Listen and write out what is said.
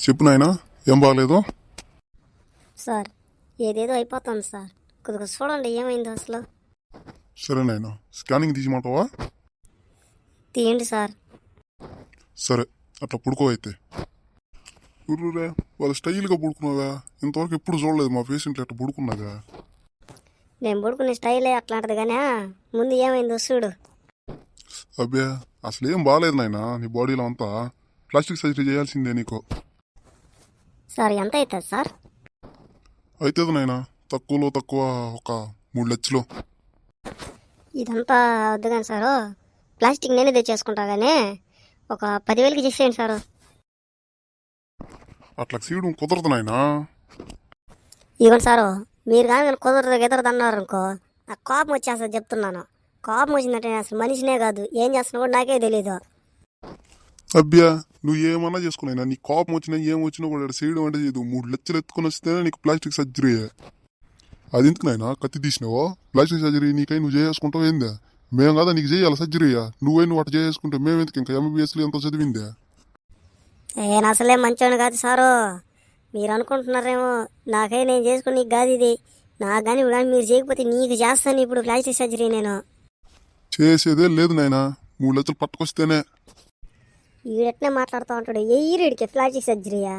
చెప్పు నాయనా, ఏం బాగలేదు? సార్ ఏదేదో అయిపోతుంది సార్. కొద్దిగా చూడండి ఏమైందో అసలు. సరే నాయనా, స్కానింగ్ తీసిమంటావా? తీయండి సార్. సరే, అట్లా పుడుకో అయితే. ఊర్రే, వాళ్ళు స్టైల్గా పుడుకున్నావా? ఇంతవరకు ఎప్పుడు చూడలేదు మా పేషెంట్లు అట్లా పుడుకున్నాగా. నేను పడుకునే స్టైలే అట్లాంటిది కానీ ముందు ఏమైందో చూడు. అబ్బే, అసలు ఏం బాగాలేదు నాయనా, నీ బాడీలో అంతా ప్లాస్టిక్ సర్జరీ చేయాల్సిందే నీకు. సార్ ఎంత అవుతుంది సార్? అవుతుంది నాయనా, తక్కువలో తక్కువ ఒక 3 లక్షలు. ఇదంతా వద్దు కానీ సారు, ప్లాస్టిక్ నేనే తెచ్చేసుకుంటా కానీ ఒక 10,000కి చేసేయండి సారు. అట్లా చేయడం కుదరదు నాయనా. ఇవ్వండి సారు. మీరు కానీ కుదరదు అన్నారు అనుకో, నాకు కోపం వచ్చేస్తుంది చెప్తున్నాను. కోపం వచ్చిందంటే నేను అసలు మనిషినే కాదు, ఏం చేస్తున్నా కూడా నాకే తెలీదు. అబ్బా, నువ్వు ఏమన్నా చేసుకున్నాయినా, నీ కోపం వచ్చినా ఏం వచ్చినా కూడా ఈడ చేయడం అంటే చేయదు. 3 లక్షలు ఎత్తుకొని వస్తేనే నీకు ప్లాస్టిక్ సర్జరీ. అది ఎందుకు నాయనా కత్తి తీసినావో? ప్లాస్టిక్ సర్జరీ నీకై నువ్వు చేసుకుంటావు ఏందే? మేము కదా నీకు చేయాలి సర్జరీయా? నువ్వై నువ్వు అటు చేసుకుంటే మేమెందుకు ఇంకా ఎంబీబీఎస్లో ఎంత చదివిందే? నేను అసలే మంచోని కాదు సారు, మీరు అనుకుంటున్నారేమో. నాకై నేను చేసుకుని నీకు కాదు ఇది. నాకు కానీ మీరు చేయకపోతే నీకు చేస్తాను ఇప్పుడు ప్లాస్టిక్ సర్జరీ నేను. చేసేదే లేదు నాయనా, 3 లక్షలు పట్టుకొస్తేనే. ఈడెట్నే మాట్లాడుతూ ఉంటాడు, ఏ ఈరుడికి ప్లాస్టిక్ సర్జరీయా?